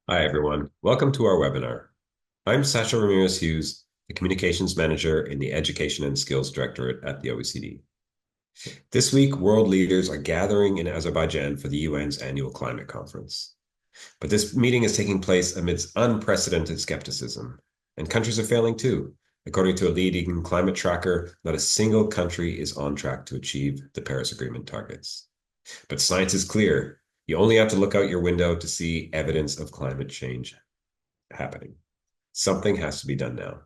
Hi, everyone. Welcome to our webinar. I'm Sasha Ramirez-Hughes, the Communications Manager in the Education and Skills Directorate at the OECD. This week, world leaders are gathering in Azerbaijan for the UN's annual climate conference. But this meeting is taking place amidst unprecedented skepticism, and countries are failing too. According to a leading climate tracker, not a single country is on track to achieve the Paris Agreement targets. But science is clear. You only have to look out your window to see evidence of climate change happening. Something has to be done now.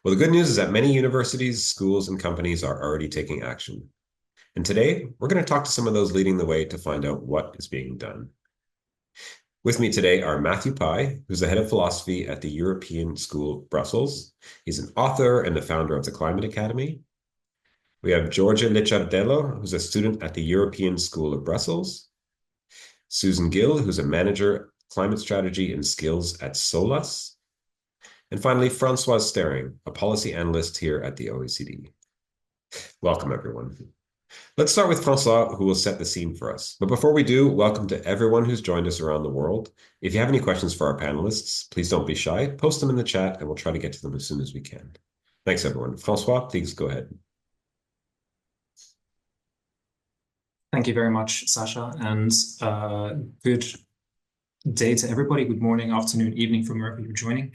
Well, the good news is that many universities, schools, and companies are already taking action. And today, we're going to talk to some of those leading the way to find out what is being done. With me today are Matthew Pye, who's the head of philosophy at the European School, Brussels. He's an author and the founder of the Climate Academy. We have Giorgia Licciardello, who's a student at the European School of Brussels. Susan Gill, who's a manager, climate strategy and skills at SOLAS. And finally, François, a policy analyst here at the OECD. Welcome, everyone. Let's start with François, who will set the scene for us. But before we do, welcome to everyone who's joined us around the world. If you have any questions for our panelists, please don't be shy. Post them in the chat, and we'll try to get to them as soon as we can. Thanks, everyone. François, please go ahead. Thank you very much, Sasha, and good day to everybody. Good morning, afternoon, evening from wherever you're joining.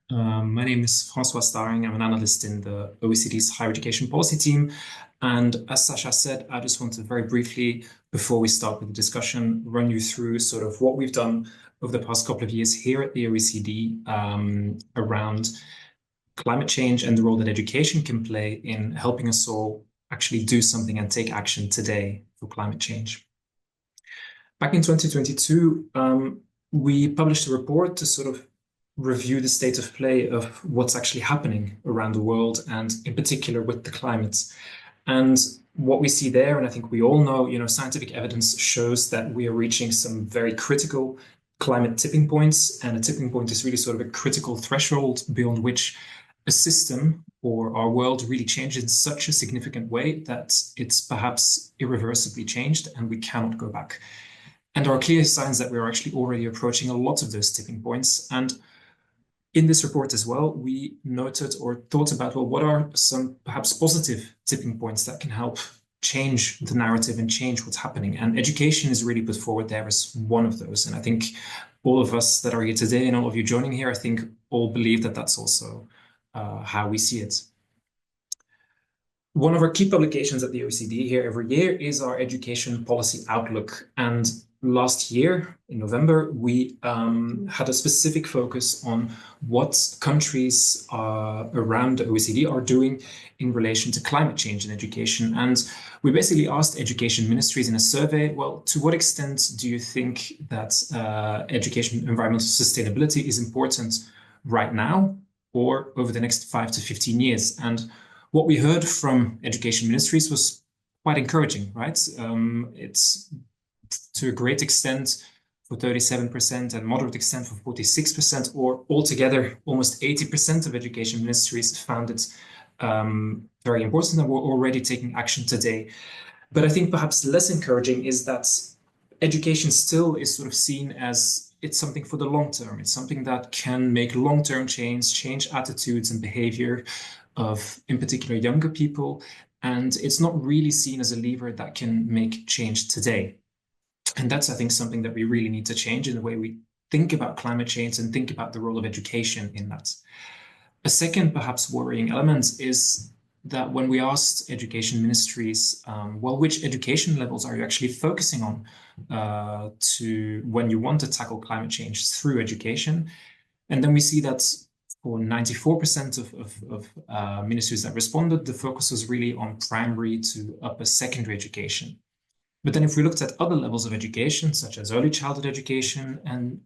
My name is François Staring. I'm an analyst in the OECD's higher education policy team. And as Sasha said, I just want to very briefly, before we start with the discussion, run you through sort of what we've done over the past couple of years here at the OECD around climate change and the role that education can play in helping us all actually do something and take action today for climate change. Back in 2022, we published a report to sort of review the state of play of what's actually happening around the world, and in particular with the climate. And what we see there, and I think we all know, scientific evidence shows that we are reaching some very critical climate tipping points. And a tipping point is really sort of a critical threshold beyond which a system or our world really changes in such a significant way that it's perhaps irreversibly changed and we cannot go back. And there are clear signs that we are actually already approaching a lot of those tipping points. And in this report as well, we noted or thought about, well, what are some perhaps positive tipping points that can help change the narrative and change what's happening? And education is really put forward there as one of those. And I think all of us that are here today and all of you joining here, I think all believe that that's also how we see it. One of our key publications at the OECD here every year is our education policy outlook. And last year, in November, we had a specific focus on what countries around the OECD are doing in relation to climate change in education. And we basically asked education ministries in a survey, well, to what extent do you think that education environmental sustainability is important right now or over the next 5 to 15 years? And what we heard from education ministries was quite encouraging, right? It's to a great extent for 37% and moderate extent for 46%, or altogether almost 80% of education ministries found it very important and were already taking action today. But I think perhaps less encouraging is that education still is sort of seen as it's something for the long term. It's something that can make long-term change attitudes and behavior of, in particular, younger people. And it's not really seen as a lever that can make change today. And that's, I think, something that we really need to change in the way we think about climate change and think about the role of education in that. A second, perhaps worrying element is that when we asked education ministries, well, which education levels are you actually focusing on to when you want to tackle climate change through education? And then we see that for 94% of ministries that responded, the focus was really on primary to upper secondary education. But then if we looked at other levels of education, such as early childhood education and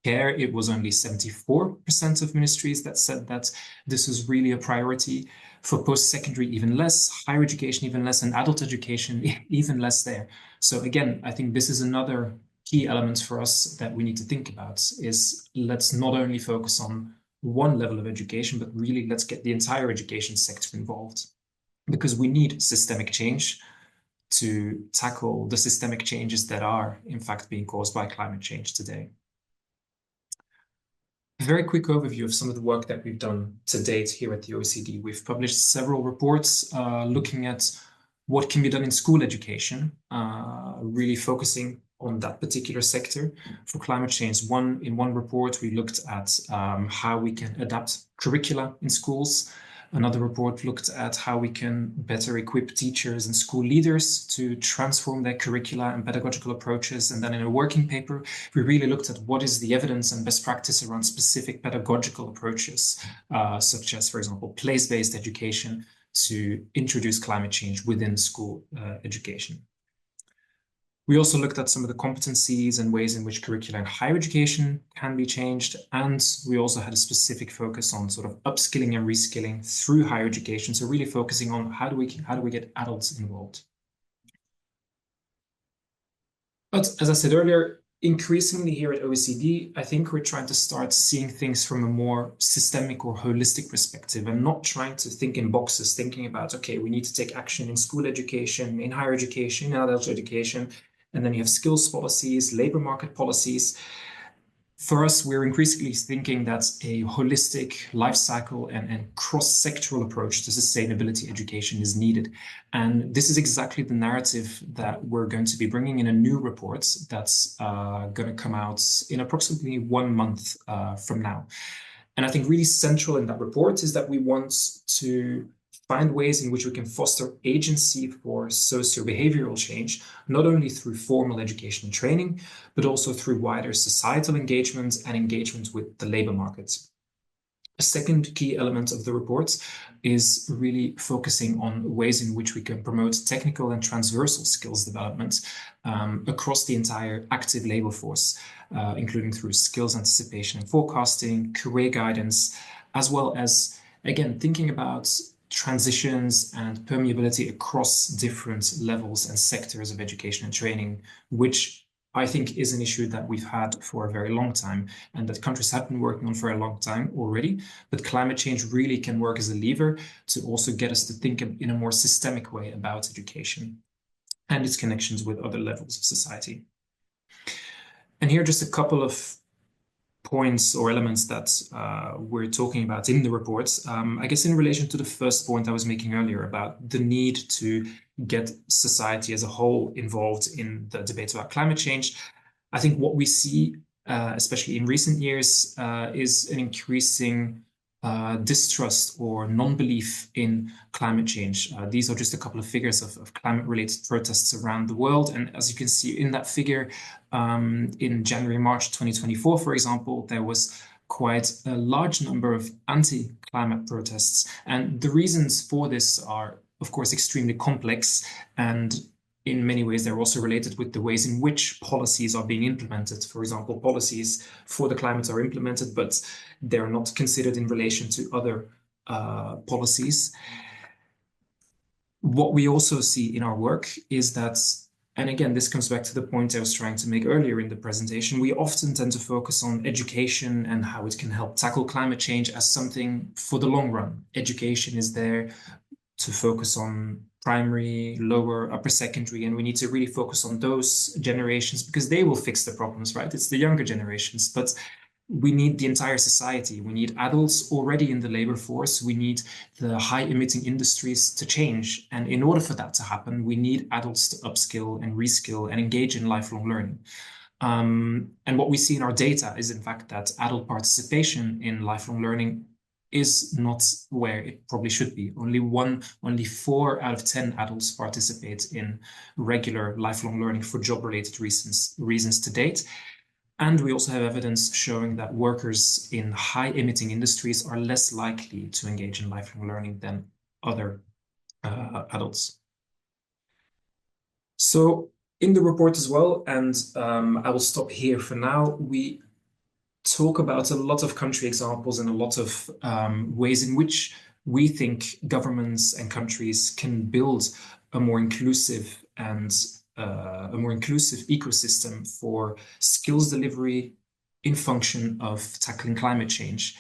care, it was only 74% of ministries that said that this was really a priority. For post-secondary, even less, higher education, even less, and adult education, even less there. So again, I think this is another key element for us that we need to think about is let's not only focus on one level of education, but really let's get the entire education sector involved, because we need systemic change to tackle the systemic changes that are in fact being caused by climate change today. very quick overview of some of the work that we've done to date here at the OECD. We've published several reports looking at what can be done in school education, really focusing on that particular sector for climate change. In one report, we looked at how we can adapt curricula in schools. Another report looked at how we can better equip teachers and school leaders to transform their curricula and pedagogical approaches. And then in a working paper, we really looked at what is the evidence and best practice around specific pedagogical approaches, such as, for example, place-based education to introduce climate change within school education. We also looked at some of the competencies and ways in which curricula in higher education can be changed. And we also had a specific focus on sort of upskilling and reskilling through higher education. So really focusing on how do we get adults involved. But as I said earlier, increasingly here at OECD, I think we're trying to start seeing things from a more systemic or holistic perspective and not trying to think in boxes, thinking about, okay, we need to take action in school education, in higher education, in adult education, and then you have skills policies, labor market policies. For us, we're increasingly thinking that a holistic life cycle and cross-sectoral approach to sustainability education is needed. And this is exactly the narrative that we're going to be bringing in a new report that's going to come out in approximately 1 month from now. And I think really central in that report is that we want to find ways in which we can foster agency for socio-behavioral change, not only through formal education and training, but also through wider societal engagement and engagement with the labor markets. A second key element of the report is really focusing on ways in which we can promote technical and transversal skills development across the entire active labor force, including through skills anticipation and forecasting, career guidance, as well as, again, thinking about transitions and permeability across different levels and sectors of education and training, which I think is an issue that we've had for a very long time and that countries have been working on for a long time already. But climate change really can work as a lever to also get us to think in a more systemic way about education and its connections with other levels of society. And here are just a couple of points or elements that we're talking about in the reports. I guess in relation to the first point I was making earlier about the need to get society as a whole involved in the debate about climate change, I think what we see, especially in recent years, is an increasing distrust or non-belief in climate change. These are just a couple of figures of climate-related protests around the world. And as you can see in that figure, in January, March 2024, for example, there was quite a large number of anti-climate protests. And the reasons for this are, of course, extremely complex. And in many ways, they're also related with the ways in which policies are being implemented. For example, policies for the climate are implemented, but they're not considered in relation to other policies. What we also see in our work is that, and again, this comes back to the point I was trying to make earlier in the presentation, we often tend to focus on education and how it can help tackle climate change as something for the long run. Education is there to focus on primary, lower, upper secondary, and we need to really focus on those generations because they will fix the problems, right? It's the younger generations, but we need the entire society. We need adults already in the labor force. We need the high emitting industries to change. And in order for that to happen, we need adults to upskill and reskill and engage in lifelong learning. And what we see in our data is, in fact, that adult participation in lifelong learning is not where it probably should be. Only 4 out of 10 adults participate in regular lifelong learning for job-related reasons to date. And we also have evidence showing that workers in high-emitting industries are less likely to engage in lifelong learning than other adults. So in the report as well, and I will stop here for now, we talk about a lot of country examples and a lot of ways in which we think governments and countries can build a more inclusive and a more inclusive ecosystem for skills delivery in function of tackling climate change.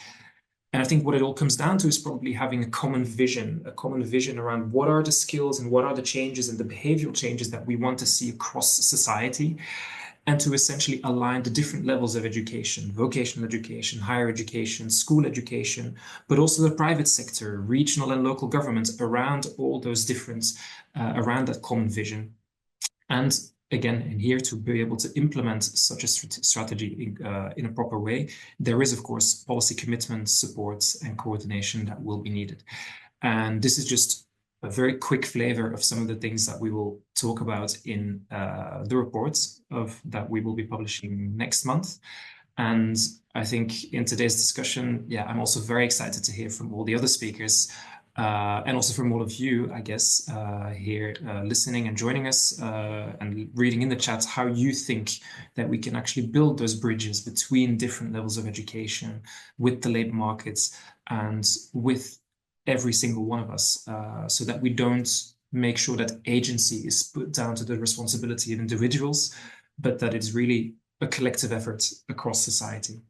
And I think what it all comes down to is probably having a common vision around what are the skills and what are the changes and the behavioral changes that we want to see across society. and to essentially align the different levels of education, vocational education, higher education, school education, but also the private sector, regional and local governments around all those different, around that common vision. And again, in here to be able to implement such a strategy in a proper way, there is, of course, policy commitment, support, and coordination that will be needed. And this is just a very quick flavor of some of the things that we will talk about in the reports that we will be publishing next month. And I think in today's discussion, yeah, I'm also very excited to hear from all the other speakers and also from all of you, I guess, here listening and joining us and reading in the chat how you think that we can actually build those bridges between different levels of education with the labor markets and with every single one of us, so that we don't make sure that agency is put down to the responsibility of individuals, but that it's really a collective effort across society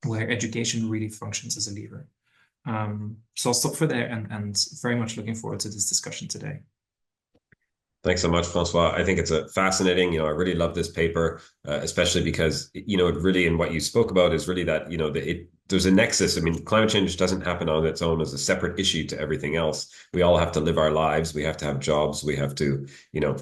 where education really functions as a lever. So I'll stop for there and very much looking forward to this discussion today. Thanks so much, François. I think it's a fascinating, I really love this paper, especially because, it really, and what you spoke about is really that, there's a nexus. I mean, climate change doesn't happen on its own as a separate issue to everything else. We all have to live our lives. We have to have jobs. We have to,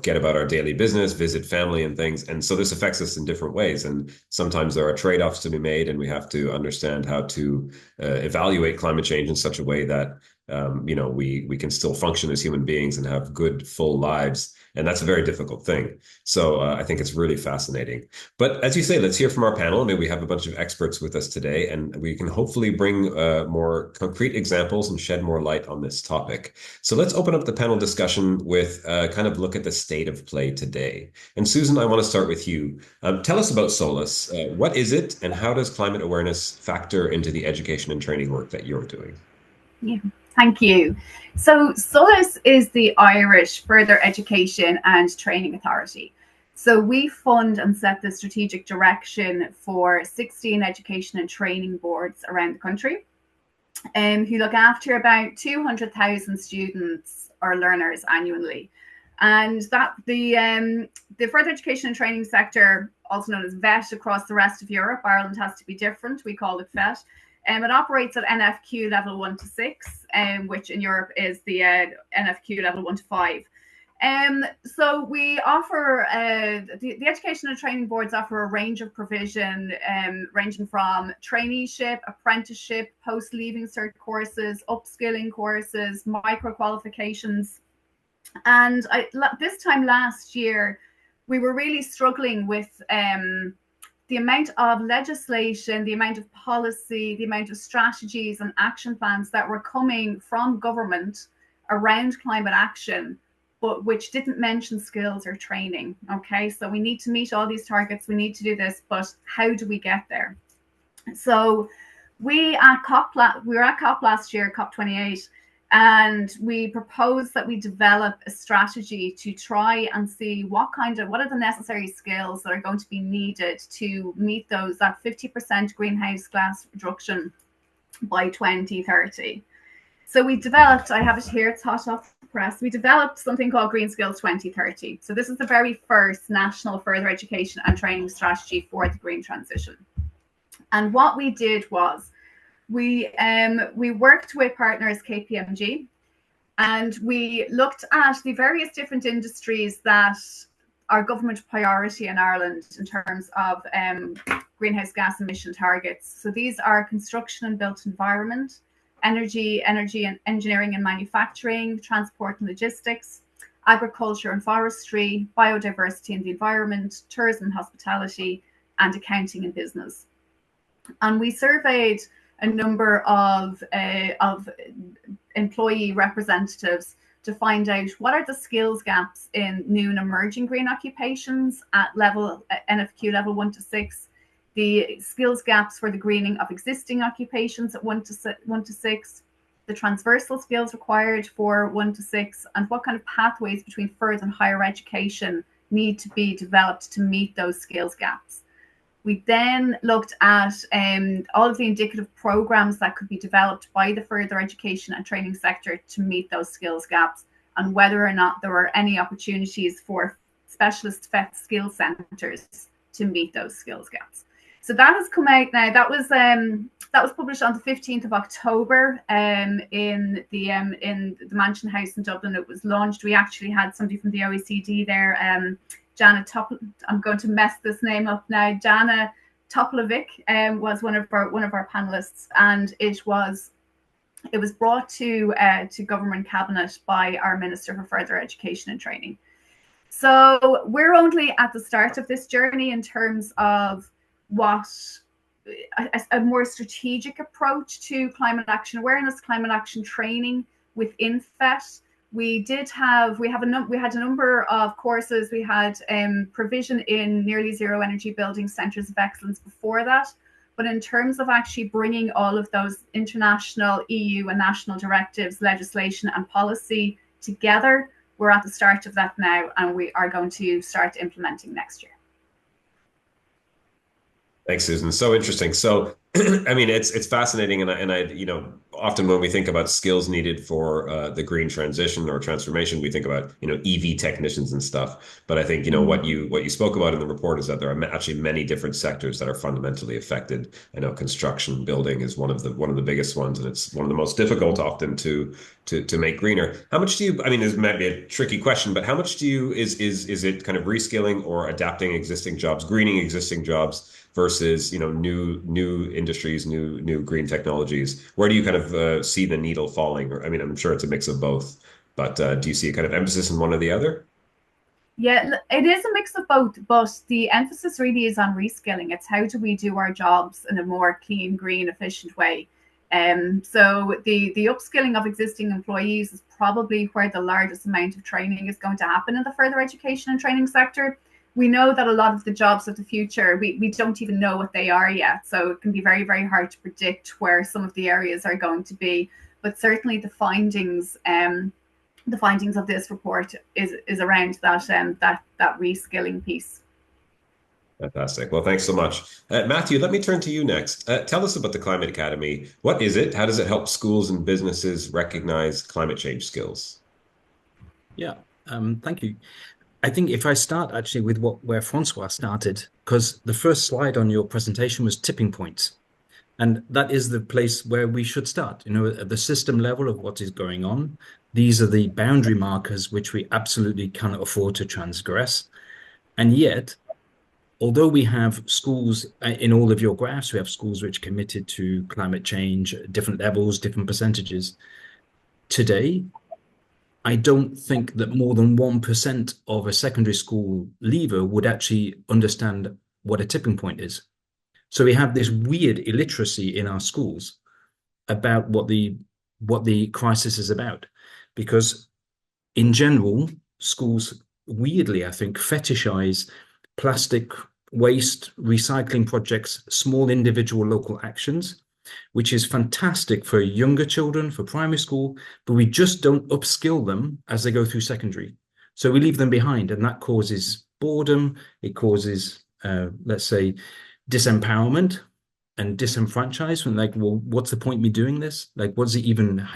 get about our daily business, visit family and things. And so this affects us in different ways. And sometimes there are trade-offs to be made, and we have to understand how to evaluate climate change in such a way that we can still function as human beings and have good, full lives. And that's a very difficult thing. So I think it's really fascinating. But as you say, let's hear from our panel. I mean, we have a bunch of experts with us today, and we can hopefully bring more concrete examples and shed more light on this topic. So let's open up the panel discussion with kind of look at the state of play today. And Susan, I want to start with you. Tell us about SOLAS. What is it, and how does climate awareness factor into the education and training work that you're doing? Yeah. Thank you. So SOLAS is the Irish Further Education and Training Authority. So we fund and set the strategic direction for 16 education and training boards around the country, who look after about 200,000 students or learners annually. And that the further education and training sector, also known as VET across the rest of Europe, Ireland has to be different, we call it VET. It operates at NFQ level 1 to 6, which in Europe is the NFQ level 1 to 5. So we offer, the education and training boards offer a range of provision, ranging from traineeship, apprenticeship, post-leaving cert courses, upskilling courses, micro-qualifications. And this time last year, we were really struggling with the amount of legislation, the amount of policy, the amount of strategies and action plans that were coming from government around climate action, but which didn't mention skills or training. Okay, so we need to meet all these targets, we need to do this, but how do we get there? So we were at COP last year, COP28, and we proposed that we develop a strategy to try and see what are the necessary skills that are going to be needed to meet that 50% greenhouse gas reduction by 2030. So we developed, I have it here, it's hot off the press. We developed something called Green Skills 2030. So this is the very first national further education and training strategy for the green transition. And what we did was, we worked with partners KPMG, and we looked at the various different industries that are government priority in Ireland in terms of greenhouse gas emission targets. So these are construction and built environment, energy and engineering and manufacturing, transport and logistics, agriculture and forestry, biodiversity and the environment, tourism and hospitality, and accounting and business. And we surveyed a number of employee representatives to find out what are the skills gaps in new and emerging green occupations at NFQ level 1 to 6, the skills gaps for the greening of existing occupations at 1 to 6, the transversal skills required for 1 to 6, and what kind of pathways between further and higher education need to be developed to meet those skills gaps. We then looked at all of the indicative programs that could be developed by the further education and training sector to meet those skills gaps, and whether or not there were any opportunities for specialist VET skill centres to meet those skills gaps. So that has come out now. That was published on the 15th of October in the Mansion House in Dublin. It was launched. We actually had somebody from the OECD there, Jana I'm going to mess this name up now. Jana Toplovic was one of our panelists, and it was brought to government cabinet by our Minister for Further Education and Training. So we're only at the start of this journey in terms of what a more strategic approach to climate action awareness, climate action training within FET. We had a number of courses. We had provision in nearly zero energy building centres of excellence before that. But in terms of actually bringing all of those international, EU and national directives, legislation and policy together, we're at the start of that now, and we are going to start implementing next year. Thanks, Susan. So interesting. So, I mean, it's fascinating, and I, often when we think about skills needed for the green transition or transformation, we think about EV technicians and stuff. But I think what you spoke about in the report is that there are actually many different sectors that are fundamentally affected. I know construction, building is one of the biggest ones, and it's one of the most difficult often to make greener. How much do you? I mean, this might be a tricky question, but how much do you is it kind of reskilling or adapting existing jobs, greening existing jobs versus new industries, new green technologies? Where do you kind of see the needle falling? Or I mean, I'm sure it's a mix of both, but do you see a kind of emphasis in one or the other? Yeah, it is a mix of both, but the emphasis really is on reskilling. It's how do we do our jobs in a more clean, green, efficient way. So the upskilling of existing employees is probably where the largest amount of training is going to happen in the further education and training sector. We know that a lot of the jobs of the future, we don't even know what they are yet. So it can be very, very hard to predict where some of the areas are going to be. But certainly the findings of this report is around that reskilling piece. Fantastic. Well, thanks so much. Matthew, let me turn to you next. Tell us about the Climate Academy. What is it? How does it help schools and businesses recognize climate change skills? Yeah, thank you. I think if I start actually with where François started, because the first slide on your presentation was tipping points. And that is the place where we should start, at the system level of what is going on. These are the boundary markers which we absolutely cannot afford to transgress. And yet, although we have schools in all of your graphs, we have schools which are committed to climate change, different levels, different percentages. Today, I don't think that more than 1% of a secondary school leaver would actually understand what a tipping point is. So we have this weird illiteracy in our schools about what the crisis is about, because in general, schools weirdly, I think, fetishize plastic waste, recycling projects, small individual local actions, which is fantastic for younger children, for primary school, but we just don't upskill them as they go through secondary. So we leave them behind, and that causes boredom. It causes, let's say, disempowerment and disenfranchisement. Like, well, what's the point of me doing this? Like, what's it even,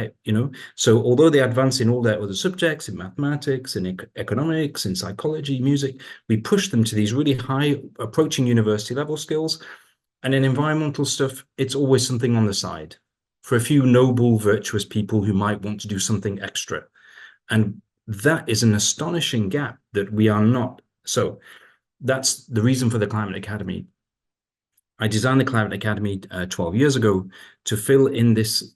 So although they advance in all their other subjects, in mathematics, in economics, in psychology, music, we push them to these really high approaching university level skills. And in environmental stuff, it's always something on the side for a few noble, virtuous people who might want to do something extra. And that is an astonishing gap that we are not. So that's the reason for the Climate Academy. I designed the Climate Academy 12 years ago to fill in this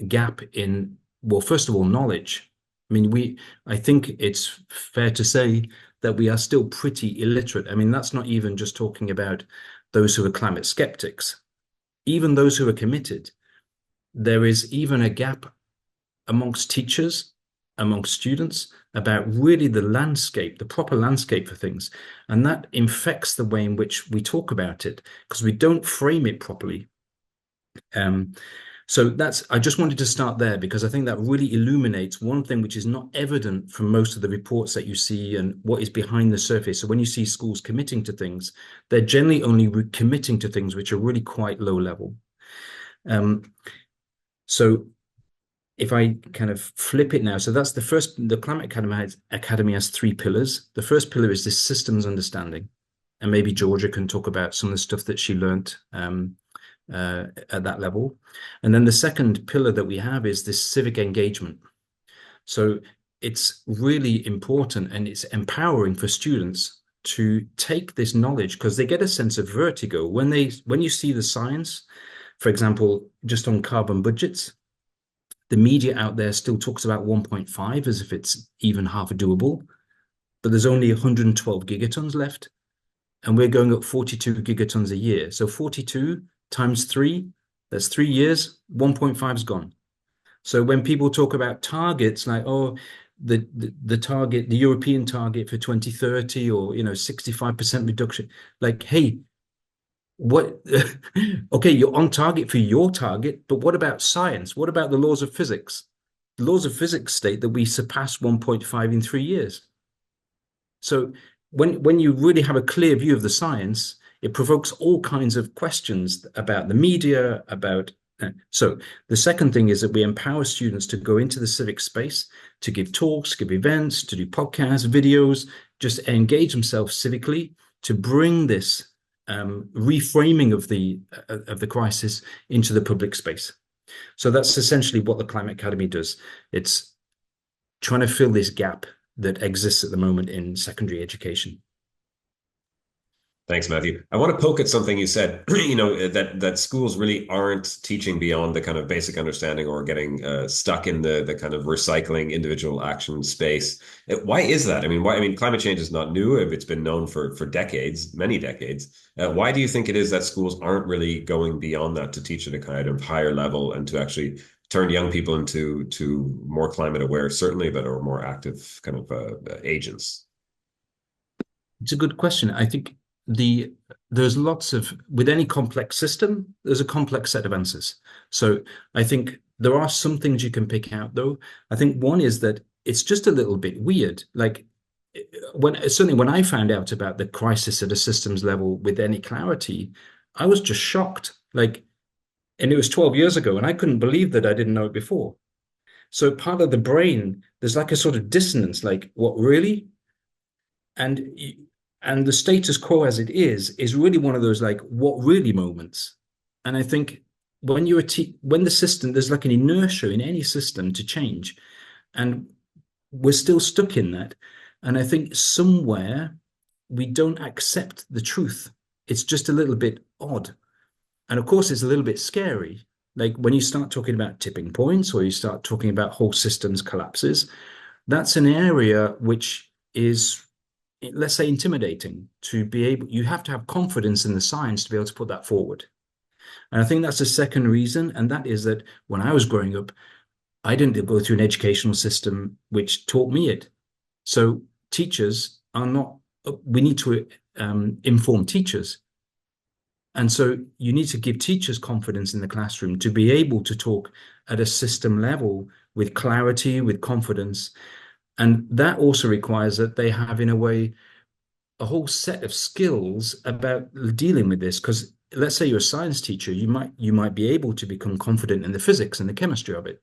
gap in, well, first of all, knowledge. I mean, I think it's fair to say that we are still pretty illiterate. I mean, that's not even just talking about those who are climate skeptics. Even those who are committed, there is even a gap amongst teachers, amongst students, about really the landscape, the proper landscape for things. And that infects the way in which we talk about it, because we don't frame it properly. So I just wanted to start there, because I think that really illuminates one thing which is not evident from most of the reports that you see and what is behind the surface. So when you see schools committing to things, they're generally only committing to things which are really quite low level. So if I kind of flip it now, so that's the first, the Climate Academy has 3 pillars. The first pillar is this systems understanding. And maybe Giorgia can talk about some of the stuff that she learned at that level. And then the second pillar that we have is this civic engagement. So it's really important and it's empowering for students to take this knowledge, because they get a sense of vertigo when you see the science, for example, just on carbon budgets. The media out there still talks about 1.5 as if it's even half doable, but there's only 112 gigatons left, and we're going up 42 gigatons a year. So 42 times 3, that's 3 years, 1.5 is gone. So when people talk about targets like, oh, the target, the European target for 2030, or 65% reduction, like, hey, what? Okay, you're on target for your target, but what about science? What about the laws of physics? The laws of physics state that we surpass 1.5 in 3 years. So when you really have a clear view of the science, it provokes all kinds of questions about the media, about. So the second thing is that we empower students to go into the civic space, to give talks, give events, to do podcasts, videos, just engage themselves civically, to bring this reframing of the crisis into the public space. So that's essentially what the Climate Academy does. It's trying to fill this gap that exists at the moment in secondary education. Thanks, Matthew. I want to poke at something you said, that schools really aren't teaching beyond the kind of basic understanding, or getting stuck in the kind of recycling individual action space. Why is that? I mean, climate change is not new. It's been known for decades, many decades. Why do you think it is that schools aren't really going beyond that to teach at a kind of higher level, and to actually turn young people into more climate aware, certainly, but or more active kind of agents? It's a good question. I think there's lots of, with any complex system, there's a complex set of answers. So I think there are some things you can pick out, though. I think one is that it's just a little bit weird. Like certainly when I found out about the crisis at a systems level with any clarity, I was just shocked. And it was 12 years ago, and I couldn't believe that I didn't know it before. So part of the brain, there's like a sort of dissonance, like, what, really? And the status quo as it is really one of those like, what really moments. And I think when the system, there's like an inertia in any system to change, and we're still stuck in that. And I think somewhere we don't accept the truth. It's just a little bit odd. And of course, it's a little bit scary. Like when you start talking about tipping points, or you start talking about whole systems collapses, that's an area which is, let's say, intimidating. You have to have confidence in the science to be able to put that forward. And I think that's the second reason. And that is that when I was growing up, I didn't go through an educational system which taught me it. So teachers are not, we need to inform teachers. And so you need to give teachers confidence in the classroom to be able to talk at a system level with clarity, with confidence. And that also requires that they have, in a way, a whole set of skills about dealing with this. Because let's say you're a science teacher, you might be able to become confident in the physics and the chemistry of it.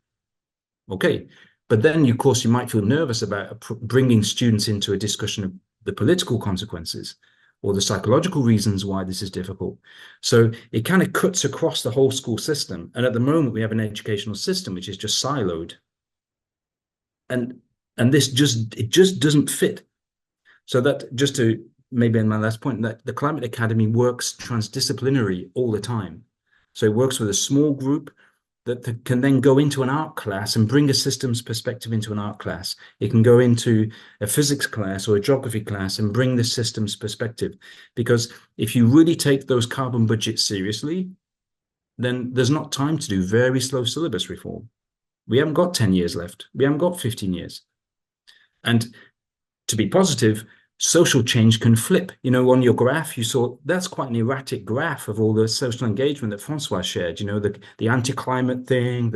Okay. But then, of course, you might feel nervous about bringing students into a discussion of the political consequences or the psychological reasons why this is difficult. So it kind of cuts across the whole school system. And at the moment, we have an educational system which is just siloed. And this just doesn't fit. So that, just to maybe in my last point, that the Climate Academy works transdisciplinary all the time. So it works with a small group that can then go into an art class and bring a systems perspective into an art class. It can go into a physics class or a geography class and bring the systems perspective. Because if you really take those carbon budgets seriously, then there's not time to do very slow syllabus reform. We haven't got 10 years left. We haven't got 15 years. And to be positive, social change can flip. On your graph, you saw that's quite an erratic graph of all the social engagement that François shared, the anti-climate thing,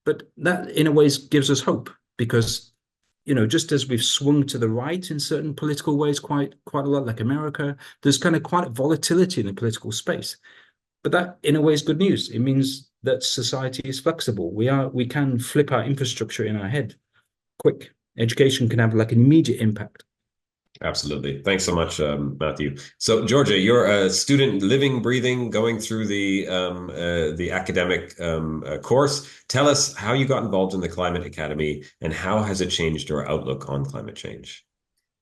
but that in a way gives us hope, because, just as we've swung to the right in certain political ways, quite a lot, like America, there's kind of quite a volatility in the political space. But that in a way is good news. It means that society is flexible. We can flip our infrastructure in our head quick. Education can have like an immediate impact. Absolutely. Thanks so much, Matthew. So, Giorgia, you're a student living, breathing, going through the academic course. Tell us how you got involved in the Climate Academy and how has it changed your outlook on climate change?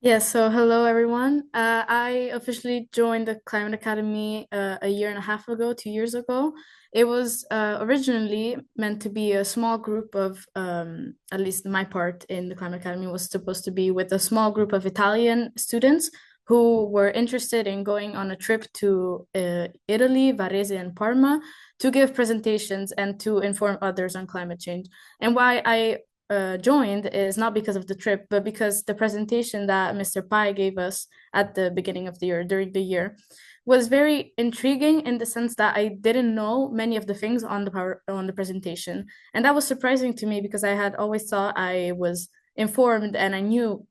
Yeah, so hello everyone. I officially joined the Climate Academy a year and a half ago, 2 years ago. It was originally meant to be a small group of, at least my part in the Climate Academy was supposed to be with a small group of Italian students who were interested in going on a trip to Italy, Varese and Parma to give presentations and to inform others on climate change. And why I joined is not because of the trip, but because the presentation that Mr. Pai gave us at the beginning of the year, during the year, was very intriguing in the sense that I didn't know many of the things on the presentation, and that was surprising to me because I had always thought I was informed and I knew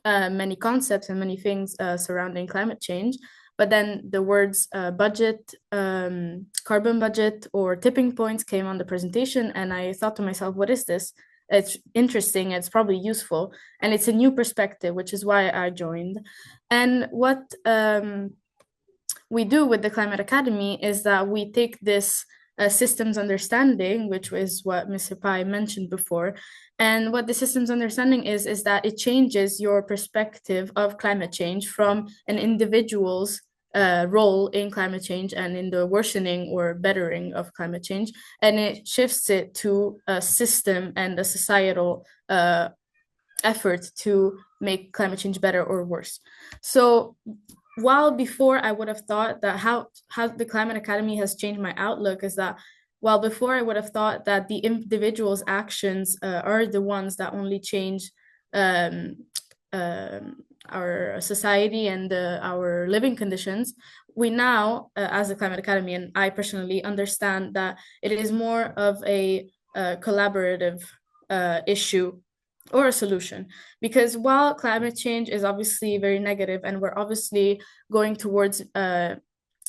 many concepts and many things surrounding climate change. But then the words budget, carbon budget, or tipping points came on the presentation, and I thought to myself, what is this? It's interesting, it's probably useful, and it's a new perspective, which is why I joined. And what we do with the Climate Academy is that we take this systems understanding, which is what Mr. Pai mentioned before. And what the systems understanding is that it changes your perspective of climate change from an individual's role in climate change and in the worsening or bettering of climate change, and it shifts it to a system and a societal effort to make climate change better or worse. So while before I would have thought that how the Climate Academy has changed my outlook is that while before I would have thought that the individual's actions are the ones that only change um, our society and our living conditions, we now, as the Climate Academy, and I personally understand that it is more of a collaborative issue or a solution. Because while climate change is obviously very negative and we're obviously going towards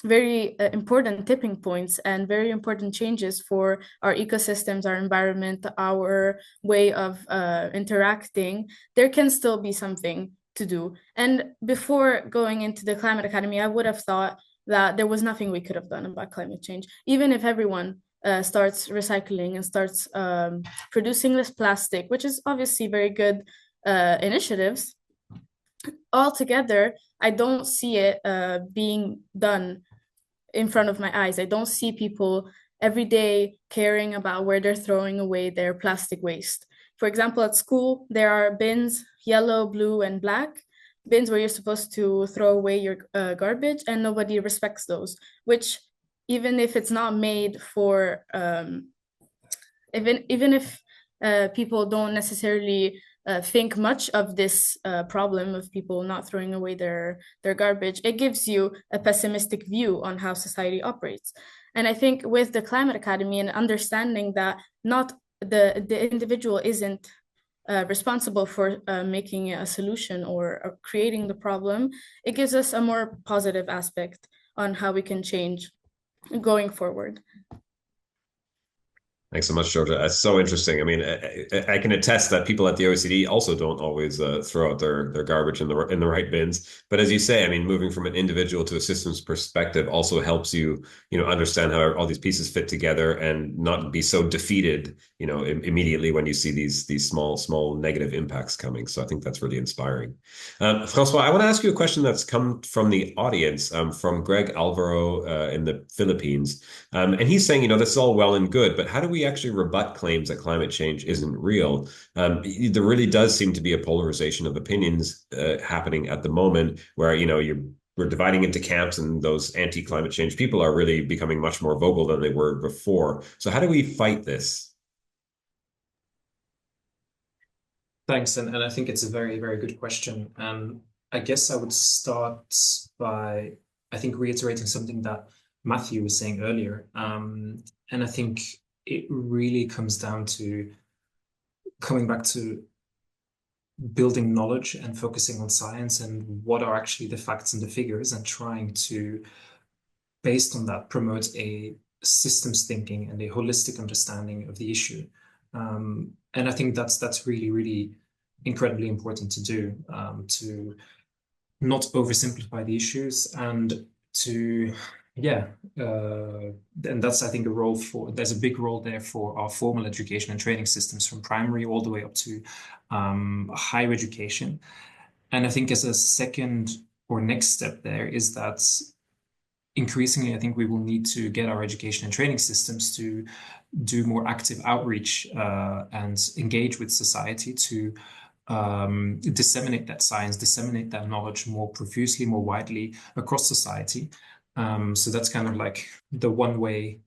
very important tipping points and very important changes for our ecosystems, our environment, our way of interacting, there can still be something to do. And before going into the Climate Academy, I would have thought that there was nothing we could have done about climate change, even if everyone starts recycling and starts producing less plastic, which is obviously very good initiatives. Altogether, I don't see it being done in front of my eyes. I don't see people every day caring about where they're throwing away their plastic waste. For example, at school, there are bins, yellow, blue, and black, bins where you're supposed to throw away your garbage, and nobody respects those, which even if it's not made for, even if people don't necessarily think much of this problem of people not throwing away their garbage, it gives you a pessimistic view on how society operates. And I think with the Climate Academy and understanding that not the individual isn't responsible for making a solution or creating the problem, it gives us a more positive aspect on how we can change going forward. Thanks so much, Giorgia. That's so interesting. I mean, I can attest that people at the OECD also don't always throw out their garbage in the right bins. But as you say, I mean, moving from an individual to a systems perspective also helps you, understand how all these pieces fit together and not be so defeated, immediately when you see these small negative impacts coming. So I think that's really inspiring. François, I want to ask you a question that's come from the audience, from Greg Alvaro in the Philippines. And he's saying, this is all well and good, but how do we actually rebut claims that climate change isn't real? There really does seem to be a polarization of opinions happening at the moment where, we're dividing into camps and those anti-climate change people are really becoming much more vocal than they were before. So how do we fight this? Thanks, and I think it's a very, very good question. I guess I would start by, I think, reiterating something that Matthew was saying earlier. And I think it really comes down to coming back to building knowledge and focusing on science and what are actually the facts and the figures, and trying to, based on that, promote a systems thinking and a holistic understanding of the issue. And I think that's really, really incredibly important to do, to not oversimplify the issues, and to and that's, I think, there's a big role there for our formal education and training systems from primary all the way up to higher education. And I think as a second or next step there is that increasingly, I think we will need to get our education and training systems to do more active outreach and engage with society to disseminate that science, disseminate that knowledge more profusely, more widely across society. So that's kind of like the one way,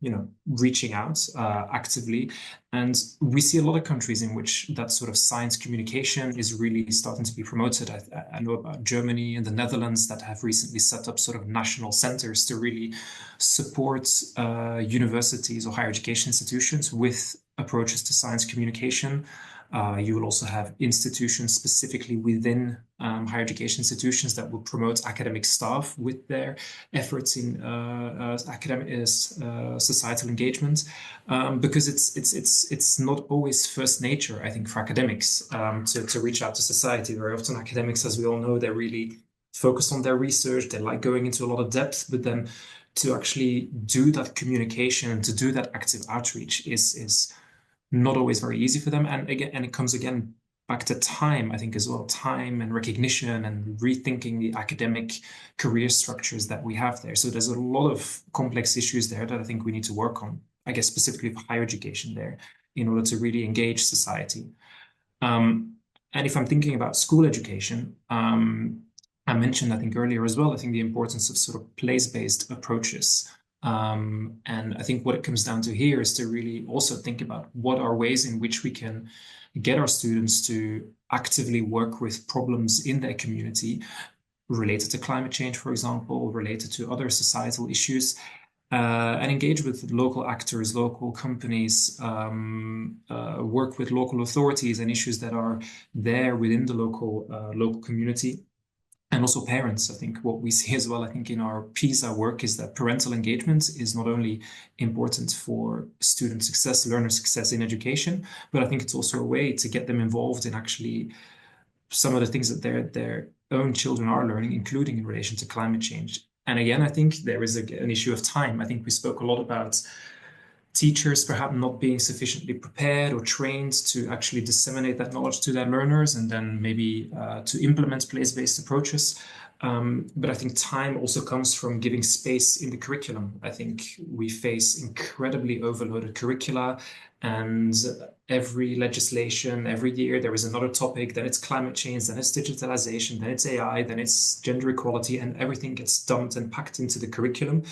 reaching out actively. And we see a lot of countries in which that sort of science communication is really starting to be promoted. I know about Germany and the Netherlands that have recently set up sort of national centers to really support universities or higher education institutions with approaches to science communication. You will also have institutions specifically within higher education institutions that will promote academic staff with their efforts in academic societal engagement, because it's not always first nature, I think, for academics to reach out to society. Very often academics, as we all know, they're really focused on their research. They like going into a lot of depth, but then to actually do that communication and to do that active outreach is not always very easy for them. And it comes again back to time, I think, as well, time and recognition and rethinking the academic career structures that we have there. So there's a lot of complex issues there that I think we need to work on, I guess, specifically for higher education there, in order to really engage society. And if I'm thinking about school education, I mentioned, I think, earlier as well, I think the importance of sort of place-based approaches. And I think what it comes down to here is to really also think about what are ways in which we can get our students to actively work with problems in their community related to climate change, for example, related to other societal issues, and engage with local actors, local companies, work with local authorities and issues that are there within the local community. And also parents. I think what we see as well, I think, in our PISA work is that parental engagement is not only important for student success, learner success in education, but I think it's also a way to get them involved in actually some of the things that their own children are learning, including in relation to climate change. And again, I think there is an issue of time. I think we spoke a lot about teachers perhaps not being sufficiently prepared or trained to actually disseminate that knowledge to their learners, and then maybe to implement place-based approaches. But I think time also comes from giving space in the curriculum. I think we face incredibly overloaded curricula, and every legislation, every year there is another topic. Then it's climate change, then it's digitalization, then it's AI, then it's gender equality, and everything gets dumped and packed into the curriculum.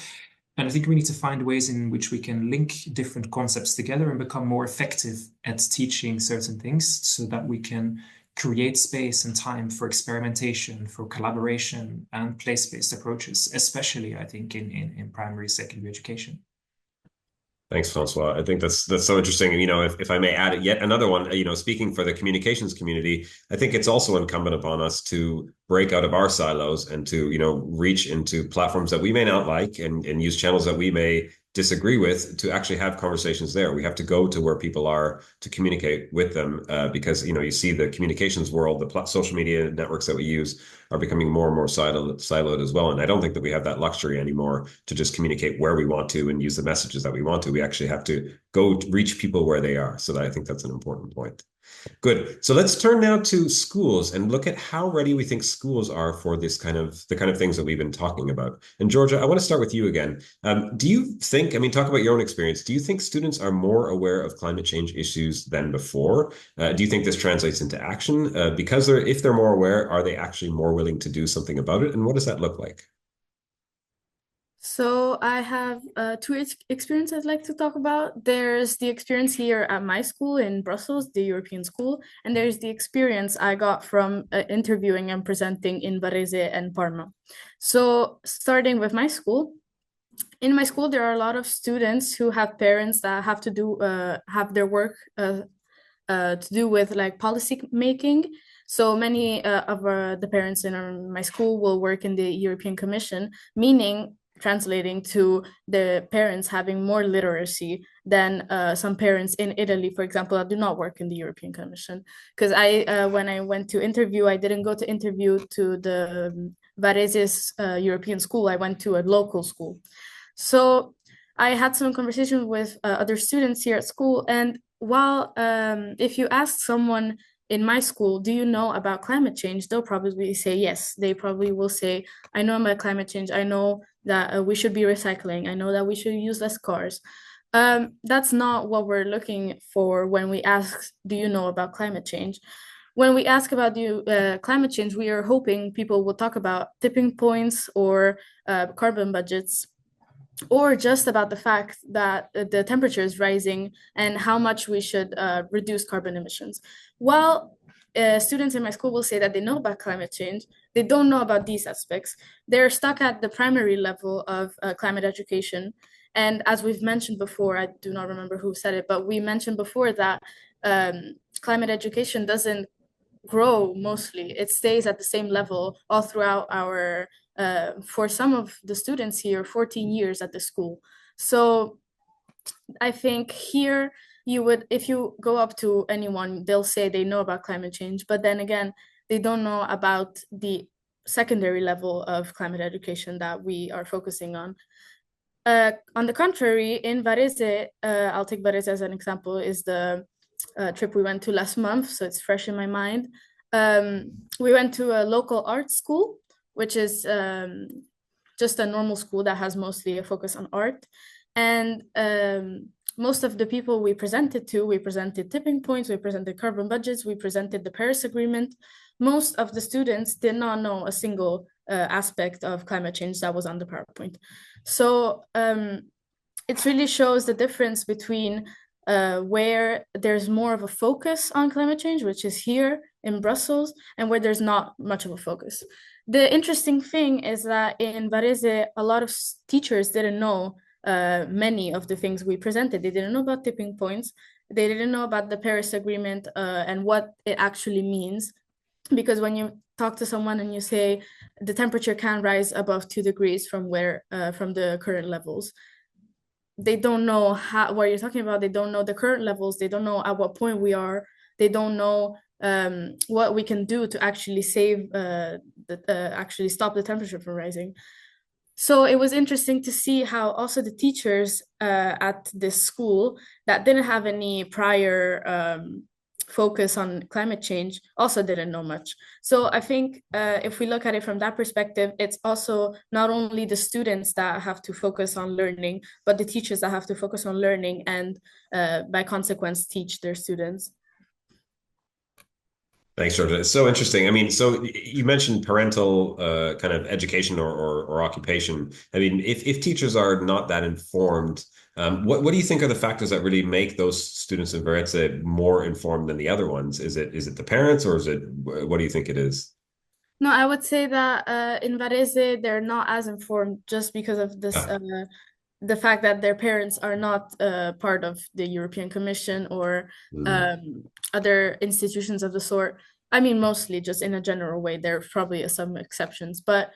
And I think we need to find ways in which we can link different concepts together and become more effective at teaching certain things so that we can create space and time for experimentation, for collaboration, and place-based approaches, especially, I think, in primary, secondary education. Thanks, François. I think that's so interesting. And, if I may add yet another one, speaking for the communications community, I think it's also incumbent upon us to break out of our silos and to, reach into platforms that we may not like and use channels that we may disagree with to actually have conversations there. We have to go to where people are to communicate with them because, you see the communications world, the social media networks that we use are becoming more and more siloed as well. And I don't think that we have that luxury anymore to just communicate where we want to and use the messages that we want to. We actually have to go reach people where they are. So I think that's an important point. Good. So let's turn now to schools and look at how ready we think schools are for the kind of things that we've been talking about. And Giorgia, I want to start with you again. Do you think, talk about your own experience. Do you think students are more aware of climate change issues than before? Do you think this translates into action? Because if they're more aware, are they actually more willing to do something about it? And what does that look like? So I have two experiences I'd like to talk about. There's the experience here at my school in Brussels, the European school, and there's the experience I got from interviewing and presenting in Varese and Parma. So starting with my school, in my school, there are a lot of students who have parents that have to do have their work to do with like policy making. So many of the parents in my school will work in the European Commission, meaning translating to the parents having more literacy than some parents in Italy, for example, that do not work in the European Commission. Because when I went to interview, I didn't go to interview to the Varese's European school. I went to a local school. So I had some conversation with other students here at school, and while if you ask someone in my school, do you know about climate change? They'll probably say yes. They probably will say, I know about climate change. I know that we should be recycling. I know that we should use less cars. That's not what we're looking for when we ask, do you know about climate change? When we ask about climate change, we are hoping people will talk about tipping points or carbon budgets, or just about the fact that the temperature is rising and how much we should reduce carbon emissions. While students in my school will say that they know about climate change, they don't know about these aspects. They're stuck at the primary level of climate education. And as we've mentioned before, I do not remember who said it, but we mentioned before that climate education doesn't grow mostly. It stays at the same level all throughout our for some of the students here, 14 years at the school. So I think here you would, if you go up to anyone, they'll say they know about climate change, but then again, they don't know about the secondary level of climate education that we are focusing on. On the contrary, in Varese, I'll take Varese as an example, is the trip we went to last month, so it's fresh in my mind. We went to a local art school, which is just a normal school that has mostly a focus on art. And most of the people we presented tipping points, we presented carbon budgets, we presented the Paris Agreement. Most of the students did not know a single aspect of climate change that was on the PowerPoint. So it really shows the difference between where there's more of a focus on climate change, which is here in Brussels, and where there's not much of a focus. The interesting thing is that in Varese, a lot of teachers didn't know many of the things we presented. They didn't know about tipping points. They didn't know about the Paris Agreement and what it actually means. Because when you talk to someone and you say the temperature can rise above 2 degrees from the current levels, they don't know what you're talking about. They don't know the current levels. They don't know at what point we are. They don't know what we can do to actually actually stop the temperature from rising. So it was interesting to see how also the teachers at this school that didn't have any prior focus on climate change also didn't know much. So I think if we look at it from that perspective, it's also not only the students that have to focus on learning, but the teachers that have to focus on learning and by consequence teach their students. Thanks, Giorgia. It's so interesting. I mean, so you mentioned parental kind of education or occupation. I mean, if teachers are not that informed, what do you think are the factors that really make those students in Varese more informed than the other ones? Is it the parents, or what do you think it is? No, I would say that in Varese, they're not as informed just because of this, the fact that their parents are not part of the European Commission or other institutions of the sort. I mean, mostly just in a general way. There are probably some exceptions, but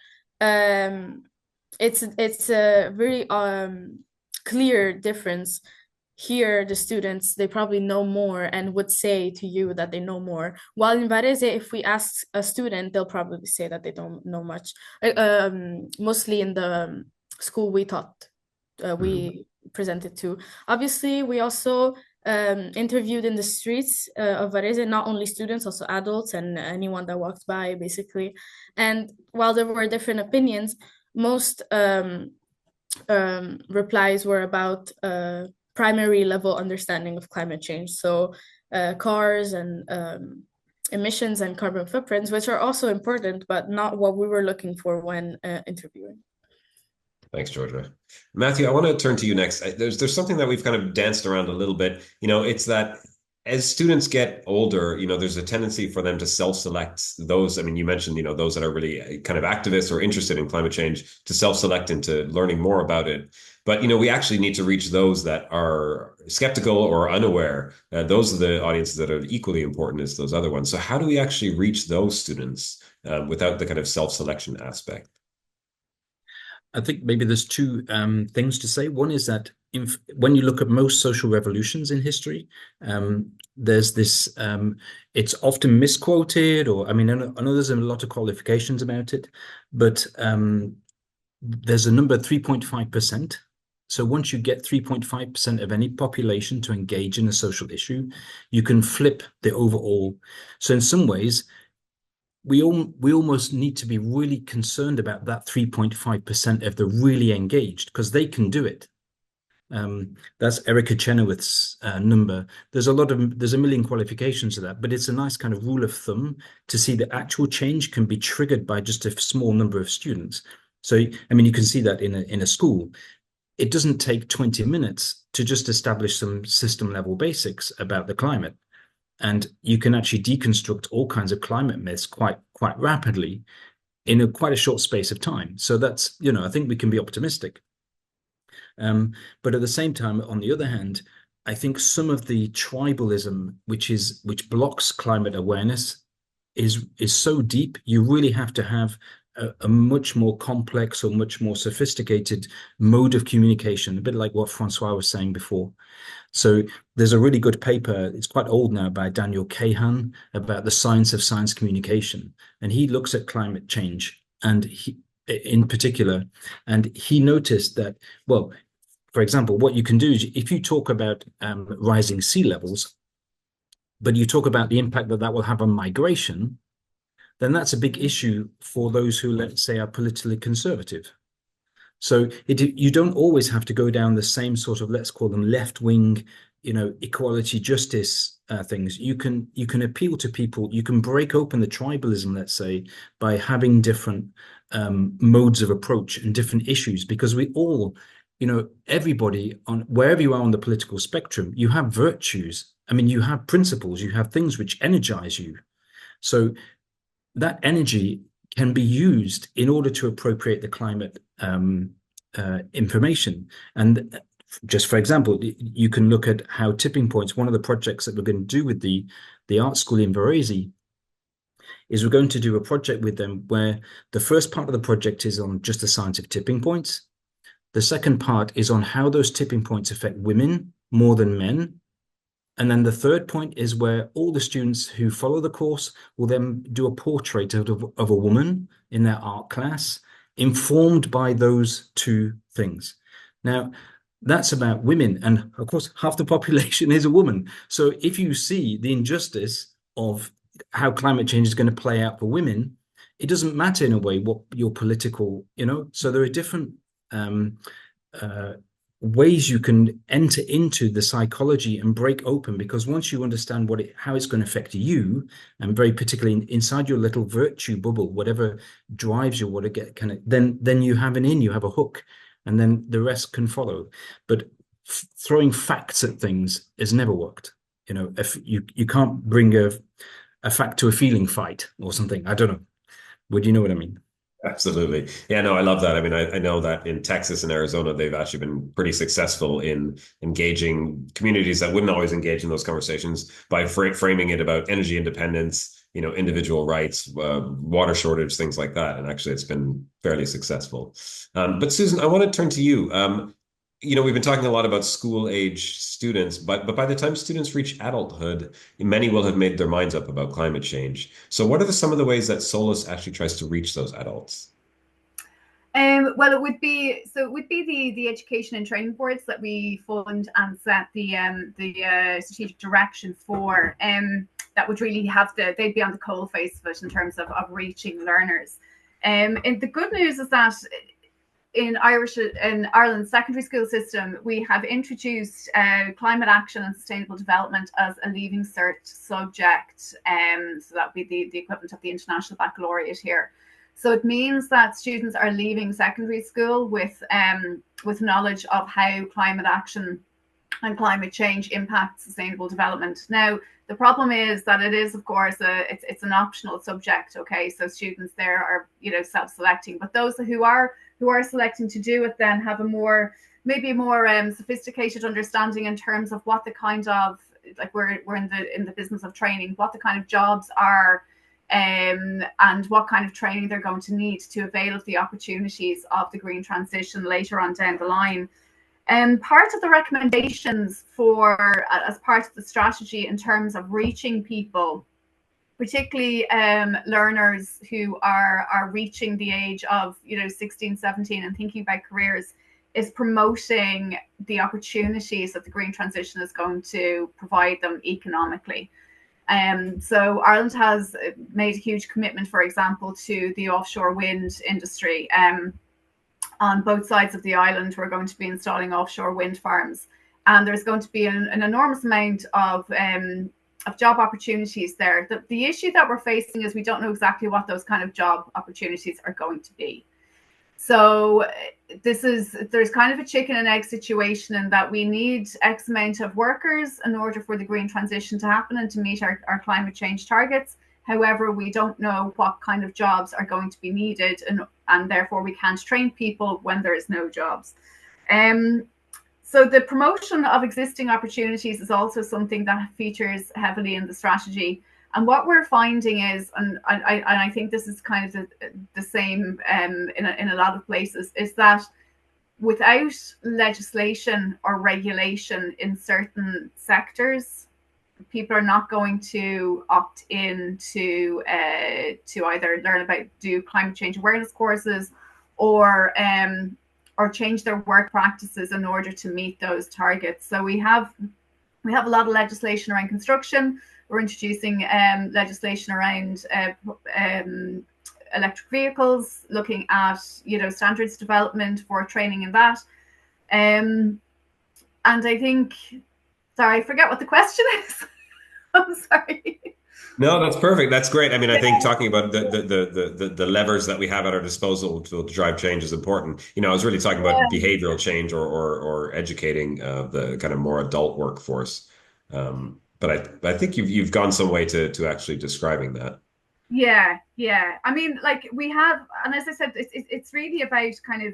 it's a very clear difference. Here, the students, they probably know more and would say to you that they know more. While in Varese, if we ask a student, they'll probably say that they don't know much. Mostly in the school we taught, we presented to. Obviously, we also interviewed in the streets of Varese, not only students, also adults and anyone that walked by, basically. And while there were different opinions, most replies were about primary level understanding of climate change. So cars and emissions and carbon footprints, which are also important, but not what we were looking for when interviewing. Thanks, Giorgia. Matthew, I want to turn to you next. There's something that we've kind of danced around a little bit. It's that as students get older, there's a tendency for them to self-select those. I mean, you mentioned, those that are really kind of activists or interested in climate change to self-select into learning more about it. But, we actually need to reach those that are skeptical or unaware. Those are the audiences that are equally important as those other ones. So how do we actually reach those students without the kind of self-selection aspect? I think maybe there's two things to say. One is that when you look at most social revolutions in history, there's this, it's often misquoted, or I mean, I know there's a lot of qualifications about it, but there's a number 3.5%. So once you get 3.5% of any population to engage in a social issue, you can flip the overall. So in some ways, we almost need to be really concerned about that 3.5% of the really engaged, because they can do it. That's Erica Chenoweth's number. There's a million qualifications to that, but it's a nice kind of rule of thumb to see that actual change can be triggered by just a small number of students. So, I mean, you can see that in a school. It doesn't take 20 minutes to just establish some system level basics about the climate. And you can actually deconstruct all kinds of climate myths quite rapidly in quite a short space of time. So that's, I think we can be optimistic. But at the same time, on the other hand, I think some of the tribalism which blocks climate awareness is so deep. You really have to have a much more complex or much more sophisticated mode of communication, a bit like what François was saying before. So there's a really good paper, it's quite old now, by Daniel Kahan about the science of science communication. And he looks at climate change in particular, and he noticed that, well, for example, what you can do is if you talk about rising sea levels, but you talk about the impact that will have on migration, then that's a big issue for those who, let's say, are politically conservative. So you don't always have to go down the same sort of, let's call them left-wing, equality, justice things. You can appeal to people. You can break open the tribalism, let's say, by having different modes of approach and different issues, because we all, everybody wherever you are on the political spectrum, you have virtues. I mean, you have principles, you have things which energize you. So that energy can be used in order to appropriate the climate information. And just for example, you can look at how tipping points, one of the projects that we're going to do with the art school in Varese, is we're going to do a project with them where the first part of the project is on just the science of tipping points. The second part is on how those tipping points affect women more than men. And then the third point is where all the students who follow the course will then do a portrait of a woman in their art class, informed by those two things. Now, that's about women. And of course, half the population is a woman. So if you see the injustice of how climate change is going to play out for women, it doesn't matter in a way what your political, so there are different ways you can enter into the psychology and break open, because once you understand how it's going to affect you, and very particularly inside your little virtue bubble, whatever drives you, what to get then you have you have a hook, and then the rest can follow. But throwing facts at things has never worked. If you can't bring a fact to a feeling fight or something. I don't know. Would you know what I mean? Absolutely. Yeah, no, I love that. I mean, I know that in Texas and Arizona, they've actually been pretty successful in engaging communities that wouldn't always engage in those conversations by framing it about energy independence, individual rights, water shortage, things like that. And actually, it's been fairly successful. But Susan, I want to turn to you. We've been talking a lot about school age students, but by the time students reach adulthood, many will have made their minds up about climate change. So what are some of the ways that SOLAS actually tries to reach those adults? Well, it would be the education and training boards that we fund and set the strategic direction for. That would really they'd be on the coal face of it in terms of reaching learners. And the good news is that in Ireland's secondary school system, we have introduced climate action and sustainable development as a leaving cert subject. So that would be the equivalent of the international baccalaureate here. So it means that students are leaving secondary school with knowledge of how climate action and climate change impacts sustainable development. Now, the problem is that it is, of course, it's an optional subject. Okay, so students there are self-selecting, but those who are selecting to do it then have maybe a more sophisticated understanding in terms of what the kind of, like we're in the business of training, what the kind of jobs are, and what kind of training they're going to need to avail of the opportunities of the green transition later on down the line. Part of the recommendations for as part of the strategy in terms of reaching people, particularly learners who are reaching the age of 16, 17 and thinking about careers, is promoting the opportunities that the green transition is going to provide them economically. So Ireland has made a huge commitment, for example, to the offshore wind industry. On both sides of the island, we're going to be installing offshore wind farms, and there's going to be an enormous amount of job opportunities there. The issue that we're facing is we don't know exactly what those kind of job opportunities are going to be. So there's kind of a chicken and egg situation in that we need X amount of workers in order for the green transition to happen and to meet our climate change targets. However, we don't know what kind of jobs are going to be needed, and therefore we can't train people when there is no jobs. So the promotion of existing opportunities is also something that features heavily in the strategy. And what we're finding is, and I think this is kind of the same in a lot of places, is that without legislation or regulation in certain sectors, people are not going to opt in to either learn about, do climate change awareness courses, or change their work practices in order to meet those targets. So we have a lot of legislation around construction. We're introducing legislation around electric vehicles, looking at standards development for training in that. And I think, sorry, I forget what the question is. I'm sorry. No, that's perfect. That's great. I mean, I think talking about the levers that we have at our disposal to drive change is important. I was really talking about behavioral change or educating the kind of more adult workforce. But I think you've gone some way to actually describing that. Yeah. I mean, like we have, and as I said, it's really about kind of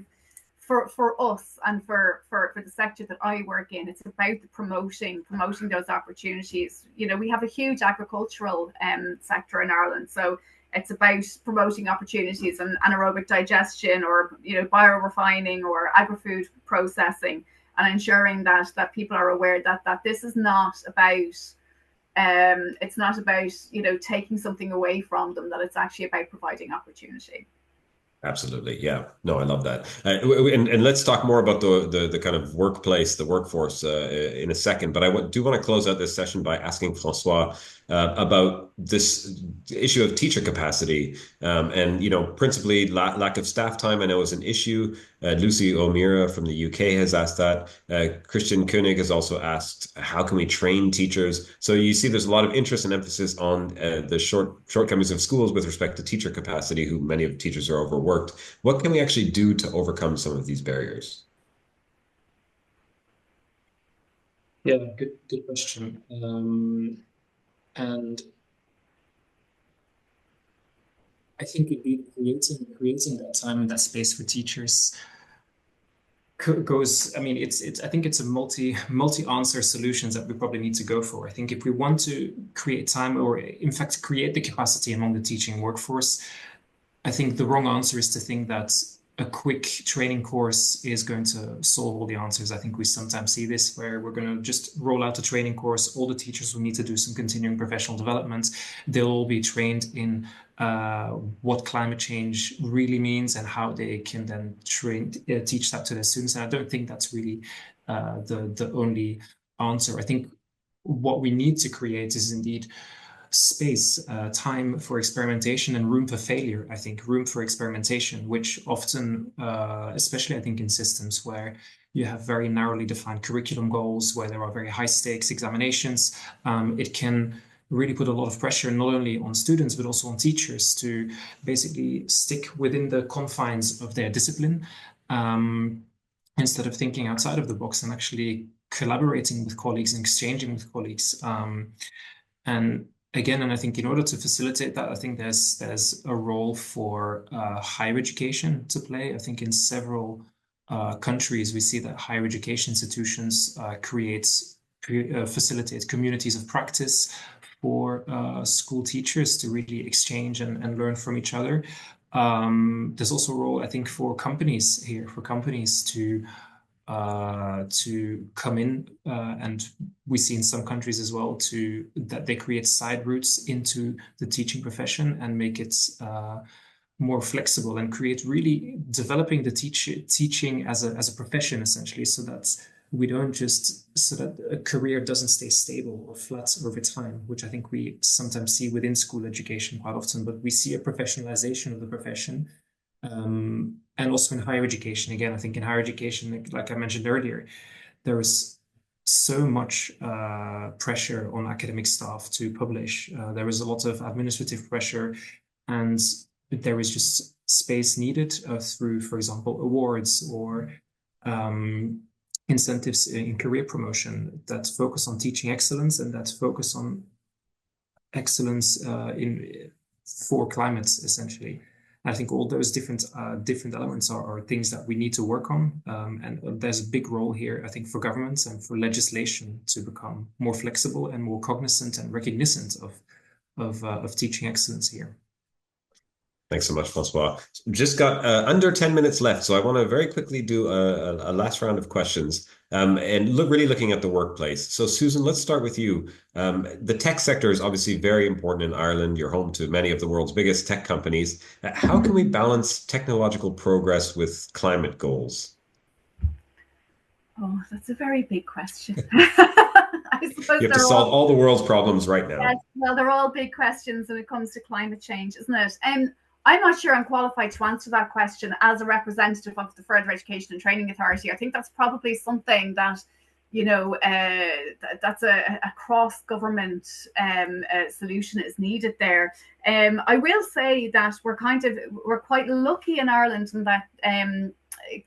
for us and for the sector that I work in, it's about the promoting those opportunities. We have a huge agricultural sector in Ireland, so it's about promoting opportunities and anaerobic digestion, or biorefining or agri-food processing, and ensuring that people are aware that this is not about it's not about taking something away from them, that it's actually about providing opportunity. Absolutely. Yeah. No, I love that. And let's talk more about the kind of workplace, the workforce in a second. But I do want to close out this session by asking François about this issue of teacher capacity and, principally lack of staff time. I know is an issue. Lucy O'Meara from the UK has asked that. Christian Koenig has also asked, how can we train teachers? So you see there's a lot of interest and emphasis on the shortcomings of schools with respect to teacher capacity, who many of the teachers are overworked. What can we actually do to overcome some of these barriers? Yeah, good question. And I think indeed creating that time and that space for teachers goes, I mean, I think it's a multi-answer solutions that we probably need to go for. I think if we want to create time, or in fact create the capacity among the teaching workforce, I think the wrong answer is to think that a quick training course is going to solve all the answers. I think we sometimes see this, where we're going to just roll out a training course. All the teachers will need to do some continuing professional development. They'll all be trained in what climate change really means and how they can then teach that to their students. And I don't think that's really the only answer. I think what we need to create is indeed space, time for experimentation, and room for failure. I think room for experimentation, which often, especially I think in systems where you have very narrowly defined curriculum goals, where there are very high stakes examinations, it can really put a lot of pressure not only on students but also on teachers to basically stick within the confines of their discipline, instead of thinking outside of the box and actually collaborating with colleagues and exchanging with colleagues. And again, and I think in order to facilitate that, I think there's a role for higher education to play. I think in several countries, we see that higher education institutions facilitate communities of practice for school teachers to really exchange and learn from each other. There's also a role, I think, for companies to come in, and we see in some countries as well that they create side routes into the teaching profession and make it more flexible and create really developing the teaching as a profession essentially, so that a career doesn't stay stable or flat over time, which I think we sometimes see within school education quite often, but we see a professionalization of the profession. And also in higher education, again, I think in higher education, like I mentioned earlier, there is so much pressure on academic staff to publish. There is a lot of administrative pressure, and there is just space needed through, for example, awards or incentives in career promotion that focus on teaching excellence and that focus on excellence for climates, essentially. I think all those different elements are things that we need to work on, and there's a big role here, I think, for governments and for legislation to become more flexible and more cognizant and recognizant of teaching excellence here. Thanks so much, François. Just got under 10 minutes left, so I want to very quickly do a last round of questions, and really looking at the workplace. So Susan, let's start with you. The tech sector is obviously very important in Ireland. You're home to many of the world's biggest tech companies. How can we balance technological progress with climate goals? Oh, that's a very big question. I suppose you have to solve all the world's problems right now. Yes, well, they're all big questions when it comes to climate change, isn't it? I'm not sure I'm qualified to answer that question as a representative of the Further Education and Training Authority. I think that's probably something that, that's a cross-government solution is needed there. I will say that we're quite lucky in Ireland in that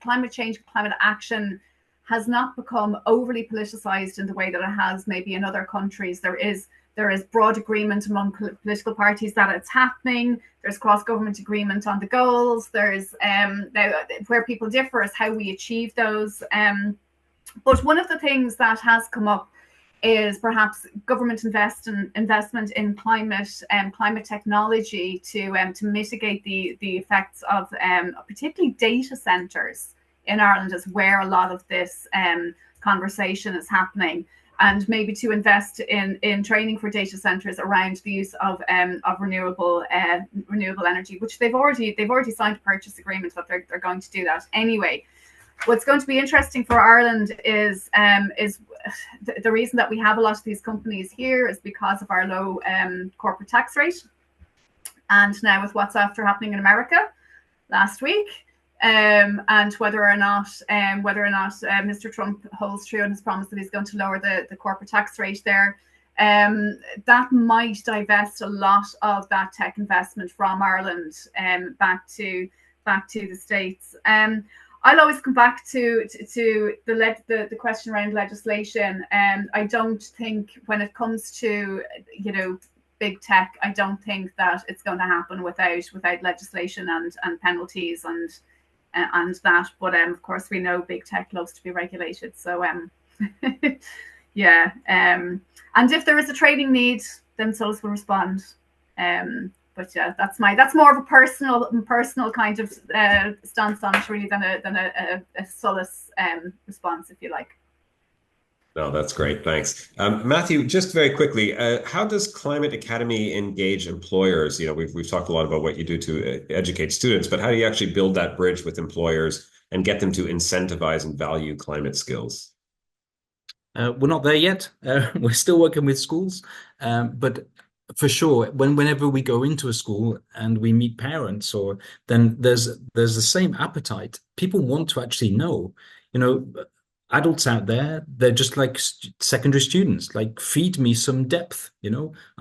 climate change, climate action has not become overly politicized in the way that it has maybe in other countries. There is broad agreement among political parties that it's happening. There's cross-government agreement on the goals. There's now where people differ is how we achieve those. But one of the things that has come up is perhaps government investment in climate technology to mitigate the effects of particularly data centers in Ireland, is where a lot of this conversation is happening. And maybe to invest in training for data centers around the use of renewable energy, which they've already signed a purchase agreement that they're going to do that anyway. What's going to be interesting for Ireland is the reason that we have a lot of these companies here is because of our low corporate tax rate, and now with what's after happening in America last week. And whether or not Mr. Trump holds true on his promise that he's going to lower the corporate tax rate there, that might divest a lot of that tech investment from Ireland back to the States. I'll always come back to the question around legislation. I don't think when it comes to big tech, I don't think that it's going to happen without legislation and penalties and that, but of course we know big tech loves to be regulated, so yeah, and if there is a training need, then SOLAS will respond, but yeah, that's more of a personal kind of stance on it really than a SOLAS response, if you like. No, that's great. Thanks. Matthew, just very quickly, how does Climate Academy engage employers? We've talked a lot about what you do to educate students, but how do you actually build that bridge with employers and get them to incentivize and value climate skills? We're not there yet. We're still working with schools, but for sure, whenever we go into a school and we meet parents, then there's the same appetite. People want to actually know, adults out there, they're just like secondary students, like feed me some depth, I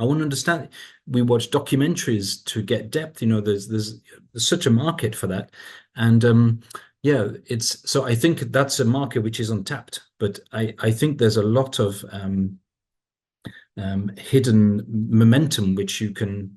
want to understand. We watch documentaries to get depth, there's such a market for that. And yeah, so I think that's a market which is untapped, but I think there's a lot of hidden momentum which you can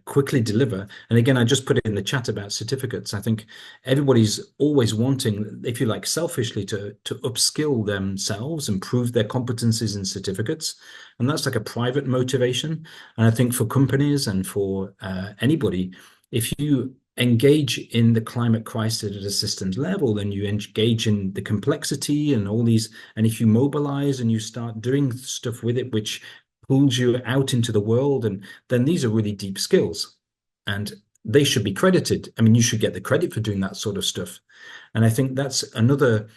quickly deliver. And again, I just put it in the chat about certificates. I think everybody's always wanting, if you like, selfishly to upskill themselves, improve their competencies in certificates, and that's like a private motivation. And I think for companies and for anybody, if you engage in the climate crisis at a systems level, then you engage in the complexity and all these, and if you mobilize and you start doing stuff with it, which pulls you out into the world, and then these are really deep skills, and they should be credited. I mean, you should get the credit for doing that sort of stuff. And I think that's another,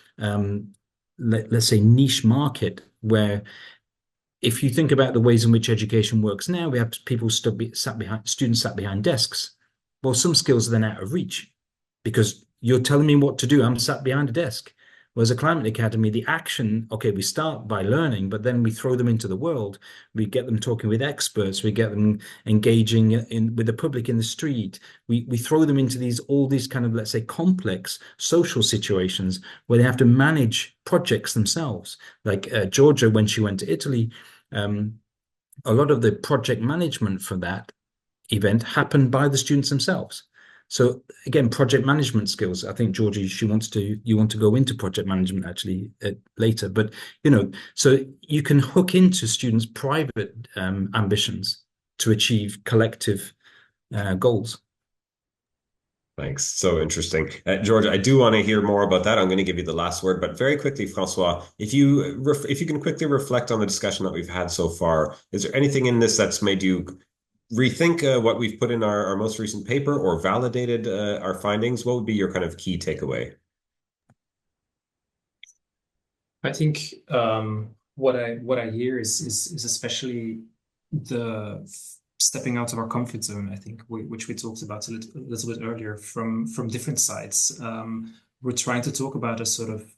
let's say, niche market where if you think about the ways in which education works now, we have people students sat behind desks. Well, some skills are then out of reach because you're telling me what to do. I'm sat behind a desk. Whereas a climate academy, the action, okay, we start by learning, but then we throw them into the world. We get them talking with experts. We get them engaging with the public in the street. We throw them into all these kind of, let's say, complex social situations where they have to manage projects themselves. Like Giorgia, when she went to Italy, a lot of the project management for that event happened by the students themselves. So again, project management skills. I think Giorgia, you want to go into project management actually later, but so you can hook into students' private ambitions to achieve collective goals. Thanks. So interesting. Giorgia, I do want to hear more about that. I'm going to give you the last word, but very quickly, François, if you can quickly reflect on the discussion that we've had so far, is there anything in this that's made you rethink what we've put in our most recent paper or validated our findings? What would be your kind of key takeaway? I think what I hear is especially the stepping out of our comfort zone. I think which we talked about a little bit earlier from different sides. We're trying to talk about a sort of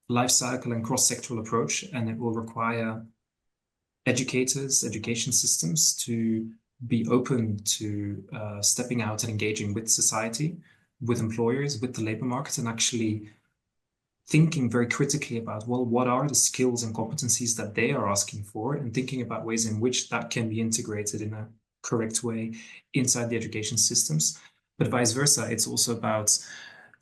life cycle and cross-sectoral approach, and it will require educators, education systems to be open to stepping out and engaging with society, with employers, with the labor market, and actually thinking very critically about, well, what are the skills and competencies that they are asking for, and thinking about ways in which that can be integrated in a correct way inside the education systems. But vice versa, it's also about,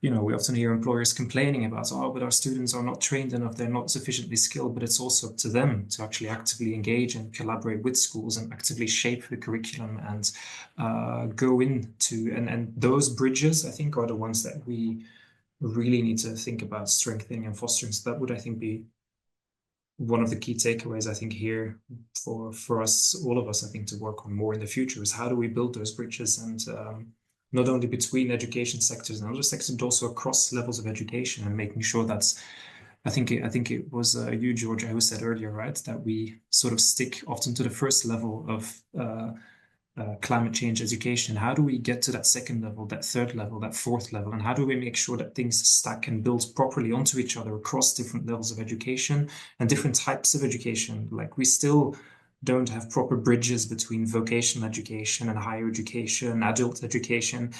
we often hear employers complaining about, but our students are not trained enough, they're not sufficiently skilled, but it's also up to them to actually actively engage and collaborate with schools and actively shape the curriculum and go into, and those bridges, I think, are the ones that we really need to think about strengthening and fostering. So that would, I think, be one of the key takeaways, I think, here for us, all of us, I think, to work on more in the future is how do we build those bridges, and not only between education sectors and other sectors, but also across levels of education, and making sure that's, I think it was you, Giorgia, who said earlier, right, that we sort of stick often to the first level of climate change education. How do we get to that second level, that third level, that fourth level, and how do we make sure that things stack and build properly onto each other across different levels of education and different types of education? Like, we still don't have proper bridges between vocational education and higher education, adult education,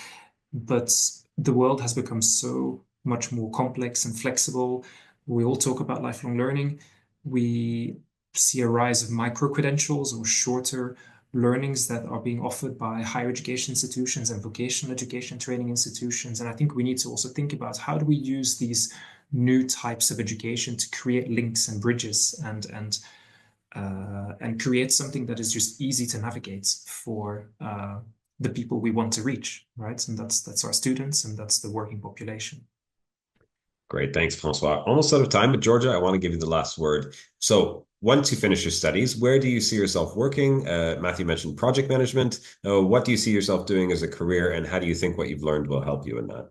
but the world has become so much more complex and flexible. We all talk about lifelong learning. We see a rise of micro-credentials or shorter learnings that are being offered by higher education institutions and vocational education training institutions. And I think we need to also think about how do we use these new types of education to create links and bridges and create something that is just easy to navigate for the people we want to reach, right? And that's our students, and that's the working population. Great. Thanks, François. Almost out of time, but Giorgia, I want to give you the last word. So once you finish your studies, where do you see yourself working? Matthew mentioned project management. What do you see yourself doing as a career, and how do you think what you've learned will help you in that?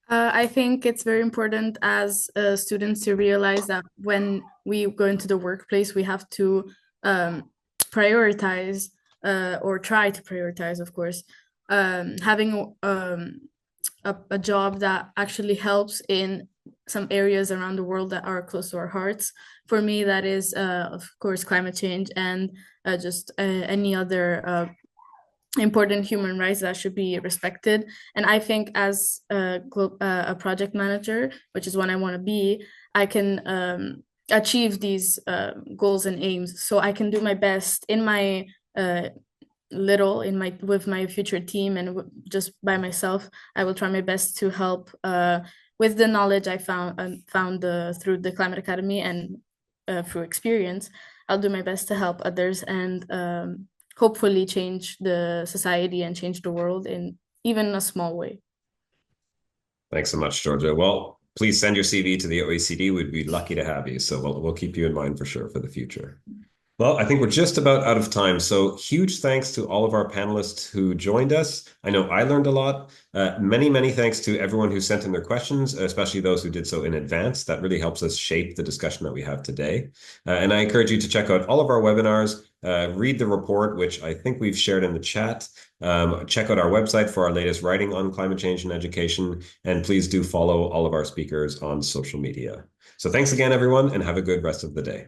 I think it's very important as students to realize that when we go into the workplace, we have to prioritize or try to prioritize, of course, having a job that actually helps in some areas around the world that are close to our hearts. For me, that is, of course, climate change and just any other important human rights that should be respected. And I think as a project manager, which is what I want to be, I can achieve these goals and aims. So I can do my best in my with my future team, and just by myself, I will try my best to help with the knowledge I found through the Climate Academy and through experience. I'll do my best to help others and hopefully change the society and change the world in even a small way. Thanks so much, Giorgia. Well, please send your CV to the OECD. We'd be lucky to have you. So we'll keep you in mind for sure for the future. Well, I think we're just about out of time. So huge thanks to all of our panelists who joined us. I know I learned a lot. Many thanks to everyone who sent in their questions, especially those who did so in advance. That really helps us shape the discussion that we have today. And I encourage you to check out all of our webinars, read the report, which I think we've shared in the chat. Check out our website for our latest writing on climate change and education. And please do follow all of our speakers on social media. So thanks again, everyone, and have a good rest of the day.